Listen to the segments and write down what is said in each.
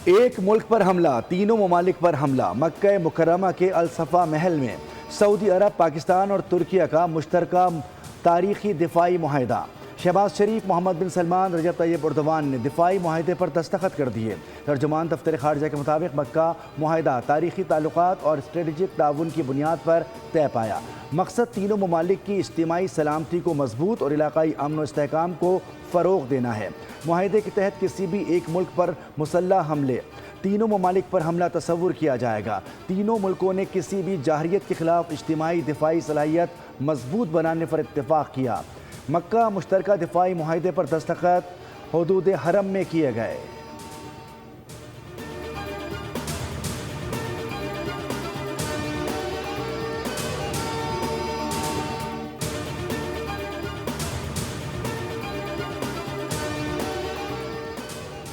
एक मुल्क पर हमला, तीनों ममालिक पर हमला। मक्का मुकर्रमा के अल सफ़ा महल में सऊदी अरब, पाकिस्तान और तुर्किया का मुश्तरका तारीखी दिफाई मुआहदा। शहबाज शरीफ, मोहम्मद बिन सलमान, रजब तैयब एर्दोगान ने दिफाई मुआहदे पर दस्तखत कर दिए। तर्जुमान दफ्तर खारजा के मुताबिक मक्का मुआहदा तारीखी ताल्लुकात और स्ट्रेटजिक ताउन की बुनियाद पर तय पाया। मकसद तीनों ममालिक की इज्तिमाई सलामती को मजबूत और इलाकाई अमन व इस्तेहकाम को फ़रोग़ देना है। मुआहदे के तहत किसी भी एक मुल्क पर मुसल्लह हमले, तीनों ममालिक पर हमला तस्वुर किया जाएगा। तीनों मुल्कों ने किसी भी जाहरियत के खिलाफ इज्तिमाई दिफाई सलाहियत मजबूत बनाने पर इत्तेफाक किया। मक्का मुश्तरका दिफाई मुआहदे पर दस्तखत हुदूद हरम में किए गए।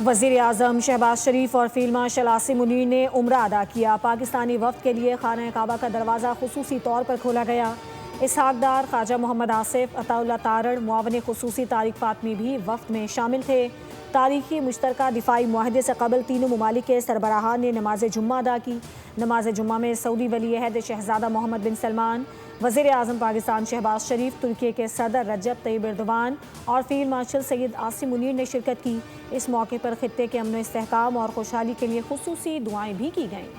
वज़ीर आज़म शहबाज शरीफ और फील्ड मार्शल आसिम मुनीर ने उम्रा अदा किया। पाकिस्तानी वफ़द के लिए खाना काबा का दरवाज़ा खुसूसी तौर पर खोला गया। इसहाक डार, ख्वाजा मोहम्मद आसिफ, अताउल्लाह तारड़, मुआवन खुसूसी तारिक फातमी भी वफ़द में शामिल थे। तारीखी मुश्तरका दिफाई मुआहदे से कबल तीनों ममालिक के सरबराहान ने नमाज जुम्मा अदा की। नमाज जुम्मा में सऊदी वली अहद शहजादा मोहम्मद बिन सलमान, वज़ीर आज़म पाकिस्तान शहबाज शरीफ, तुर्की के सदर रजब तैयब एर्दोगान और फील्ड मार्शल सैयद आसिम मुनीर ने शिरकत की। इस मौके पर खित्ते के अमन इस्तेहकाम और खुशहाली के लिए खुसूसी दुआएं भी की गईं।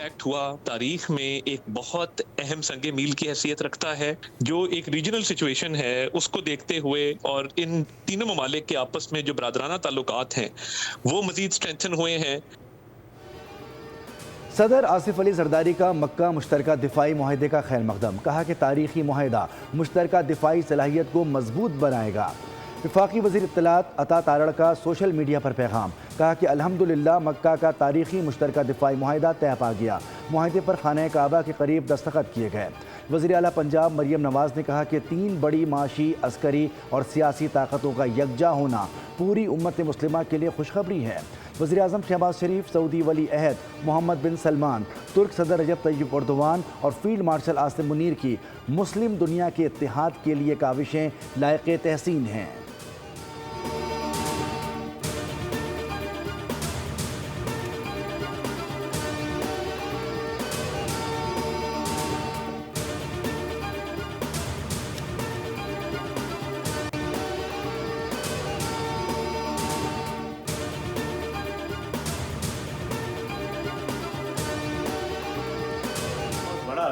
एक्ट हुआ तारीख में एक बहुत अहम संगे मील की हैसियत रखता है। जो एक रीजनल सिचुएशन है उसको देखते हुए और इन तीनों ममालिक के आपस में जो बरादराना ताल्लुकात हैं वो मजीद स्ट्रेंथन हुए हैं। सदर आसिफ अली जरदारी का मक्का मुश्तरका दिफाई मुआहदे का खैर मकदम। कहा कि तारीखी मुआहदा मुश्तरका दिफाई सलाहियत को मजबूत बनाएगा। वफाकी वज़ीर इत्तलात अता तारड़ का सोशल मीडिया पर पैगाम। कहा कि अल्हम्दुलिल्लाह मक्का का तारीखी मुश्तरका दिफाई मुआहदा तय पा गया। मुआहदे पर खाना काबा के करीब दस्तखत किए गए। वज़ीर आला पंजाब मरियम नवाज़ ने कहा कि तीन बड़ी माशी, अस्करी और सियासी ताकतों का यकजा होना पूरी उम्मत मुस्लिमा के लिए खुशखबरी है। वज़ीर आज़म शहबाज शरीफ, सऊदी वली अहद मोहम्मद बिन सलमान, तुर्क सदर रजब तैयब एर्दोगान और फील्ड मार्शल आसिम मुनीर की मुस्लिम दुनिया के इत्तेहाद के लिए काविशें लायक़ तहसीन हैं।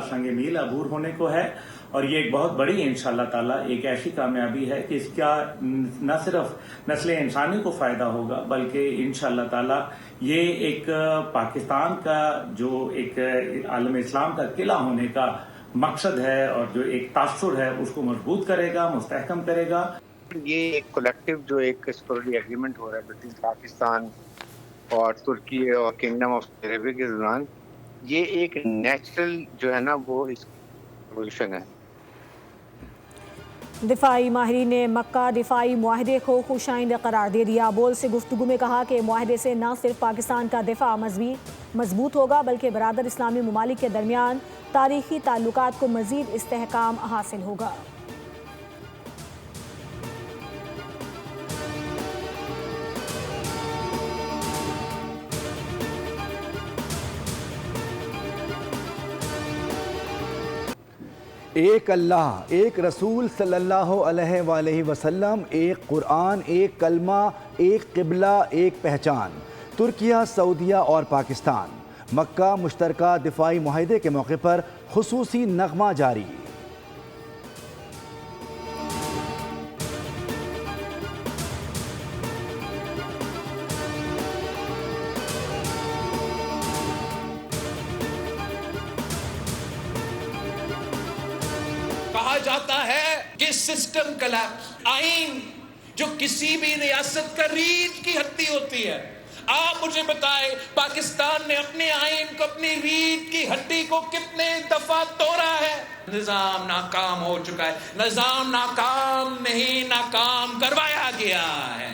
संगे मील अबूर होने को है और ये एक बहुत बड़ी इंशाअल्लाह ताला एक ऐसी कामयाबी है कि इसका न सिर्फ नस्ल इंसानी को फायदा होगा बल्कि इंशाअल्लाह ताला ये एक पाकिस्तान का जो एक आलम इस्लाम का किला होने का मकसद है और जो एक तासुर है उसको मजबूत करेगा, मुस्तहकम करेगा। ये एक कलेक्टिव जो एक सिक्योरिटी एग्रीमेंट हो रहा है बिटवीन पाकिस्तान और तुर्की और किंगडम ऑफ अरेबिया के दौरान, ये एक नेचुरल जो है ना वो सोल्यूशन है। दिफाई माहिरीन ने मक्का दिफाई मुआहदे को खुशाइंद करार दे दिया। बोल से गुफ्तगू में कहा कि मुआहदे से न सिर्फ पाकिस्तान का दिफा मजबूत होगा बल्कि बरादर इस्लामी ममालिक के दरमियान तारीखी ताल्लुकात को मजीद इस्तेहकाम हासिल होगा। एक अल्लाह, एक रसूल सल्लल्लाहु अलैहि वसल्लम, एक कुरान, एक कलमा, एक क़िबला, एक पहचान। तुर्किया, सऊदिया और पाकिस्तान। मक्का मुश्तरका दिफाई मुआहदे के मौके पर खुसूसी नगमा जारी। कहा जाता है कि सिस्टम कलैप्स, आइन जो किसी भी रियासत का रीढ़ की हड्डी होती है। आप मुझे बताएं पाकिस्तान ने अपने आइन को, अपनी रीढ़ की हड्डी को कितने दफा तोड़ा है। निजाम नाकाम हो चुका है। निजाम नाकाम नहीं, नाकाम करवाया गया है।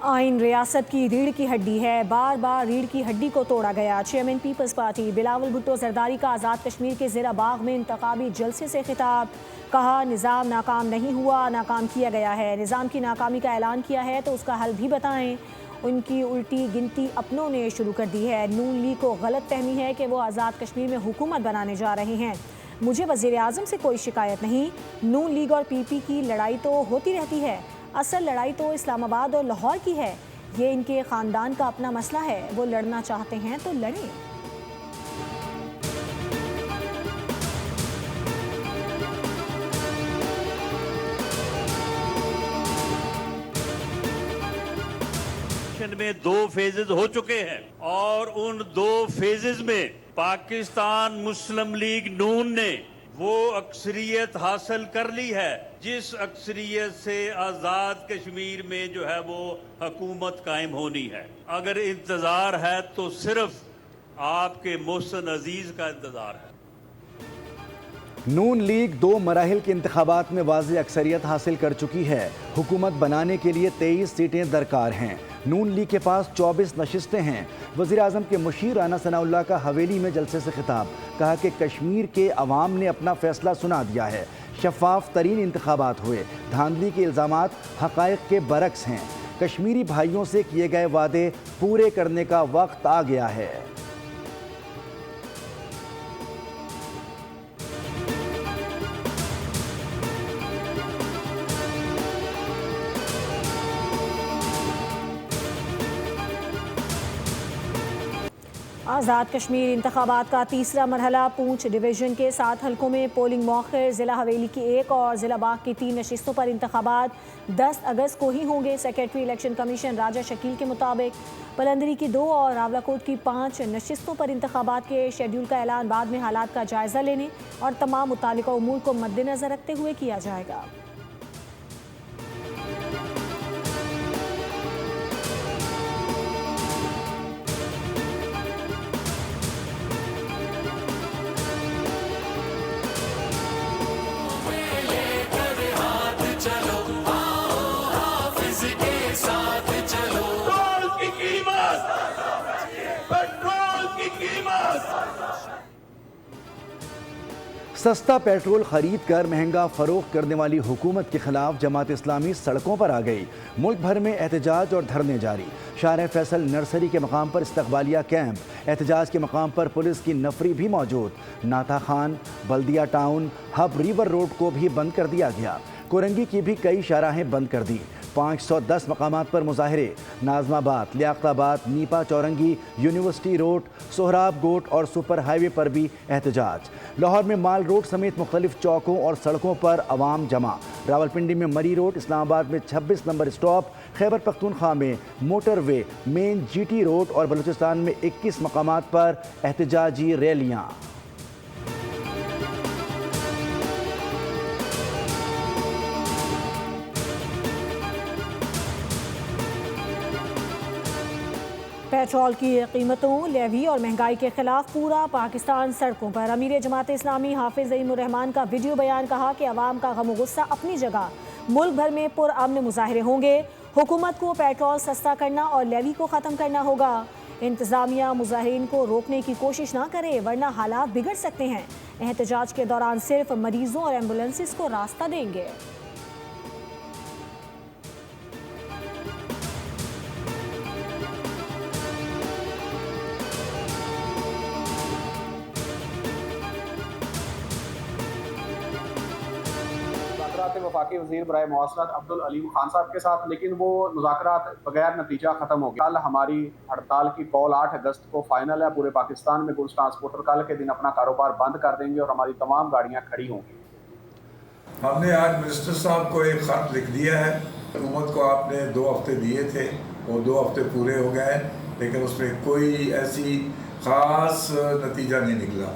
आइन रियासत की रीढ़ की हड्डी है, बार बार रीढ़ की हड्डी को तोड़ा गया। Chairman peoples party Bilawal Bhutto Zardari का आज़ाद कश्मीर के ज़ेरा बाग में इंतखाबी जलसे से खिताब। कहा, निज़ाम नाकाम नहीं हुआ, नाकाम किया गया है। निज़ाम की नाकामी का ऐलान किया है तो उसका हल भी बताएं। उनकी उल्टी गिनती अपनों ने शुरू कर दी है। नून लीग को गलत फहमी है कि वो आज़ाद कश्मीर में हुकूमत बनाने जा रहे हैं। मुझे वज़ीर आज़म से कोई शिकायत नहीं। नून लीग और पीपी की लड़ाई तो होती रहती है, असल लड़ाई तो इस्लामाबाद और लाहौर की है। ये इनके ख़ानदान का अपना मसला है, वो लड़ना चाहते हैं तो लड़ें। में 2 फेजेस हो चुके हैं और उन 2 फेजेस में पाकिस्तान मुस्लिम लीग नून ने वो अक्सरियत हासिल कर ली है जिस अक्सरियत से आज़ाद कश्मीर में जो है वो हुकूमत कायम होनी है। अगर इंतज़ार है तो सिर्फ आपके मोहसिन अजीज का इंतज़ार है। नून लीग 2 मराहिल के इंतखाबात में वाज़ेह अक्सरियत हासिल कर चुकी है। हुकूमत बनाने के लिए 23 सीटें दरकार हैं। नून लीग के पास 24 नशिस्तें हैं। वज़ीर आज़म के मुशीर राना सनाउल्लाह का हवेली में जलसे से खिताब। कहा कि कश्मीर के अवाम ने अपना फैसला सुना दिया है। शफाफ तरीन इंतखाबात हुए। धांधली के इल्ज़ामात हक़ाइक़ के बरक्स हैं। कश्मीरी भाइयों से किए गए वादे पूरे करने का वक्त आ गया है। आज़ाद कश्मीर इंतखाबात का तीसरा मरहला पूंछ डिवीज़न के 7 हलकों में पोलिंग मौखिर। ज़िला हवेली की 1 और ज़िला बाग की 3 नशिस्तों पर इंतखाबात 10 अगस्त को ही होंगे। सेक्रेटरी इलेक्शन कमीशन राजा शकील के मुताबिक पलंदरी की 2 और रावलाकोट की 5 नशिस्तों पर इंतखाबात के शेड्यूल का ऐलान बाद में हालात का जायज़ा लेने और तमाम मुतालिका उमूर को मद्देनज़र रखते हुए किया जाएगा। सस्ता पेट्रोल खरीद कर महंगा फरोख्त करने वाली हुकूमत के खिलाफ जमात इस्लामी सड़कों पर आ गई। मुल्क भर में एहतजाज और धरने जारी। शार फैसल नर्सरी के मकाम पर इस्तकबालिया कैंप। एहतजाज के मकाम पर पुलिस की नफरी भी मौजूद। नाता खान, बल्दिया टाउन, हब रिवर रोड को भी बंद कर दिया गया। कोरंगी की भी कई शाहराहें बंद कर दी। 510 मकामात पर मुजाहरे। नाजमाबाद, लियाकताबाद, नीपा चौरंगी, यूनिवर्सिटी रोड, सोहराब गोट और सुपर हाईवे पर भी एहतजाज। लाहौर में माल रोड समेत मुख्तलिफ चौकों और सड़कों पर अवाम जमा। रावलपिंडी में मरी रोड, इस्लामाबाद में 26 नंबर स्टॉप, खैबर पख्तूनख्वा में मोटरवे, मेन GT रोड और बलूचिस्तान में 21 मकामात पर एहतजाजी रैलियाँ। पेट्रोल की कीमतों, लेवी और महंगाई के खिलाफ पूरा पाकिस्तान सड़कों पर। अमीर जमात इस्लामी हाफिज ज़ईनुर-रहमान का वीडियो बयान। कहा कि अवाम का गम गुस्सा अपनी जगह, मुल्क भर में पुरअमन मुजाहरे होंगे। हुकूमत को पेट्रोल सस्ता करना और लेवी को ख़त्म करना होगा। इंतज़ामिया मुजाहिरीन को रोकने की कोशिश ना करे वरना हालात बिगड़ सकते हैं। एहतजाज के दौरान सिर्फ मरीजों और एम्बुलेंसेस को रास्ता देंगे। वफाकी वज़ीर बराए मवासलात अब्दुल अलीम खान साहब के साथ, लेकिन वो मुज़ाकरात बगैर नतीजा ख़त्म हो गया। कल हमारी हड़ताल की कॉल 8 अगस्त को फाइनल है। पूरे पाकिस्तान में गुड्स ट्रांसपोर्टर कल के दिन अपना कारोबार बंद कर देंगे और हमारी तमाम गाड़ियाँ खड़ी होंगी। हमने आज मिनिस्टर साहब को एक ख़त लिख दिया है। हुकूमत को आपने 2 हफ्ते दिए थे, वो 2 हफ्ते पूरे हो गए, लेकिन उसमें कोई ऐसी ख़ास नतीजा नहीं निकला।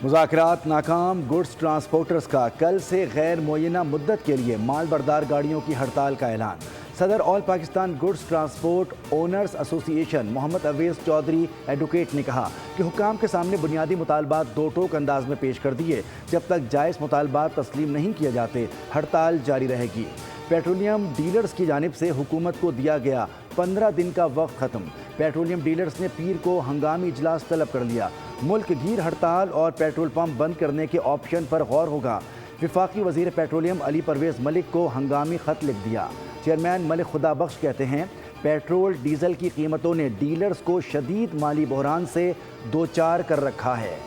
मुज़ाकरात नाकाम। गुड्स ट्रांसपोर्टर्स का कल से गैर मुअय्यना मुद्दत के लिए माल बरदार गाड़ियों की हड़ताल का ऐलान। सदर all Pakistan goods transport owners association Mohammad Awais Chaudhry advocate ने कहा कि हुकाम के सामने बुनियादी मुतालबात 2 टोक अंदाज में पेश कर दिए। जब तक जायज़ मुतालबात तस्लीम नहीं किए जाते हड़ताल जारी रहेगी। पेट्रोलियम डीलर्स की जानिब से हुकूमत को दिया गया 15 दिन का वक्त ख़त्म। पेट्रोलियम डीलर्स ने पीर को हंगामी इजलास तलब कर लिया। मुल्क गीर हड़ताल और पेट्रोल पंप बंद करने के ऑप्शन पर गौर होगा। वफाकी वज़ीर पेट्रोलियम अली परवेज़ मलिक को हंगामी ख़त लिख दिया। चेयरमैन मलिक खुदा बख्श कहते हैं पेट्रोल डीजल की कीमतों ने डीलर्स को शदीद माली बहरान से दो चार कर रखा है।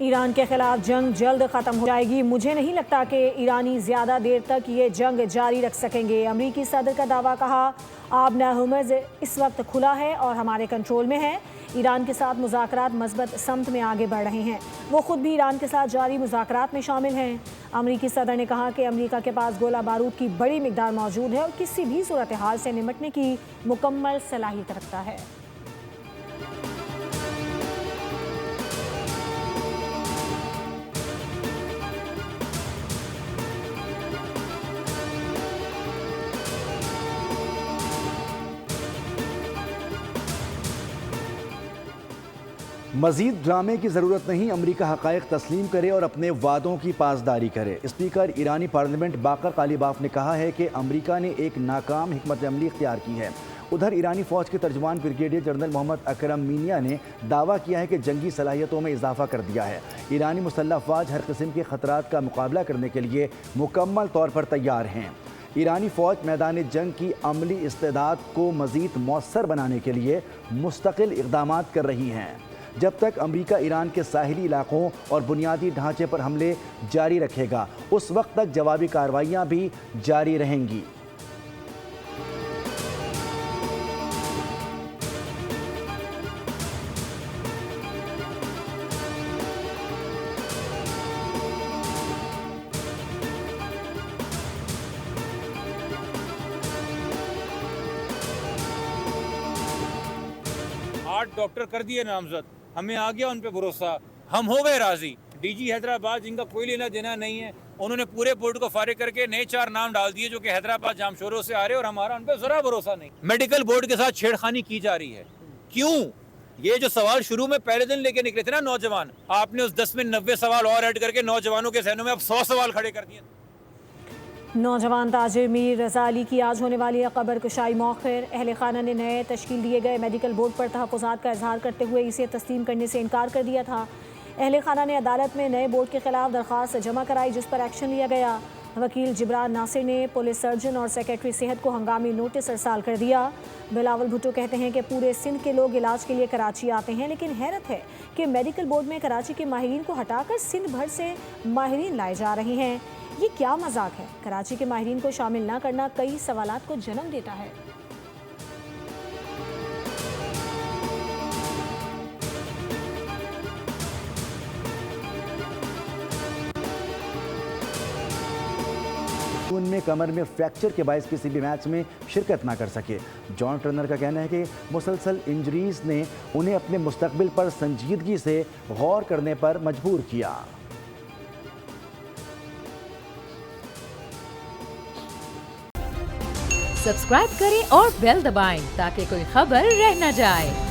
ईरान के खिलाफ जंग जल्द ख़त्म हो जाएगी। मुझे नहीं लगता कि ईरानी ज़्यादा देर तक ये जंग जारी रख सकेंगे। अमरीकी सदर का दावा, कहा आब नहमज इस वक्त खुला है और हमारे कंट्रोल में है। ईरान के साथ मुज़ाकरात मस्बत समत में आगे बढ़ रहे हैं। वो खुद भी ईरान के साथ जारी मुज़ाकरात में शामिल हैं। अमरीकी सदर ने कहा कि अमरीका के पास गोला बारूद की बड़ी मिकदार मौजूद है और किसी भी सूरत हाल से निपटने की मुकम्मल सलाहियत रखता है। मज़ीद ड्रामे की ज़रूरत नहीं, अमरीका हक़ाइक़ तस्लीम करे और अपने वादों की पासदारी करे। स्पीकर ईरानी पार्लियामेंट बाकर कालीबाफ ने कहा है कि अमरीका ने एक नाकाम हिकमत अमली इख्तियार की है। उधर ईरानी फ़ौज के तर्जुमान brigadier general Mohammad Akram mania ने दावा किया है कि जंगी सलाहियतों में इजाफा कर दिया है। ईरानी मुसल्लह फ़ौज हर किस्म के ख़तरात का मुकाबला करने के लिए मुकम्मल तौर पर तैयार हैं। ईरानी फ़ौज मैदान जंग की अमली इस्तेदाद को मज़ीद मौसर बनाने के लिए मुस्तकिल इक़दामात कर रही हैं। जब तक अमरीका ईरान के साहिली इलाकों और बुनियादी ढांचे पर हमले जारी रखेगा, उस वक्त तक जवाबी कार्रवाइयाँ भी जारी रहेंगी। डॉक्टर कर दिए नामजद, हमें आ गया उन पे भरोसा, हम हो गए राजी। डीजी हैदराबाद जिनका कोई लेना देना नहीं है, उन्होंने पूरे बोर्ड को फारिग करके नए 4 नाम डाल दिए जो कि हैदराबाद जामशोरों से आ रहे और हमारा उन पे जरा भरोसा नहीं। मेडिकल बोर्ड के साथ छेड़खानी की जा रही है। क्यों? ये जो सवाल शुरू में पहले दिन लेके निकले थे ना नौजवान, आपने उस 10 में 90 सवाल और ऐड करके नौजवानों के जहनों में अब 100 सवाल खड़े कर दिए। नौजवान ताजिर मीर रज़ा अली की आज होने वाली कब्र कुशाई मौखिर। अहले खाना ने नए तश्कील दिए गए मेडिकल बोर्ड पर तहफ़्फ़ुज़ात का इजहार करते हुए इसे तस्लीम करने से इनकार कर दिया था। अहले खाना ने अदालत में नए बोर्ड के खिलाफ दरख्वास्त जमा कराई, जिस पर एक्शन लिया गया। वकील जिब्रान नासिर ने पुलिस सर्जन और सेक्रेटरी सेहत को हंगामी नोटिस अरसाल कर दिया। बिलावल भुट्टो कहते हैं कि पूरे सिंध के लोग इलाज के लिए कराची आते हैं, लेकिन हैरत है कि मेडिकल बोर्ड में कराची के माहिरीन को हटाकर सिंध भर से माहिरीन लाए जा रहे हैं। ये क्या मजाक है? कराची के माहिरीन को शामिल न करना कई सवालात को जन्म देता है। उनमें कमर में फ्रैक्चर के बायस किसी भी मैच में शिरकत ना कर सके। जॉन टर्नर का कहना है कि मुसलसल इंजरीज ने उन्हें अपने मुस्तकबिल पर संजीदगी से गौर करने पर मजबूर किया। सब्सक्राइब करें और बेल दबाएं ताकि कोई खबर रह न जाए।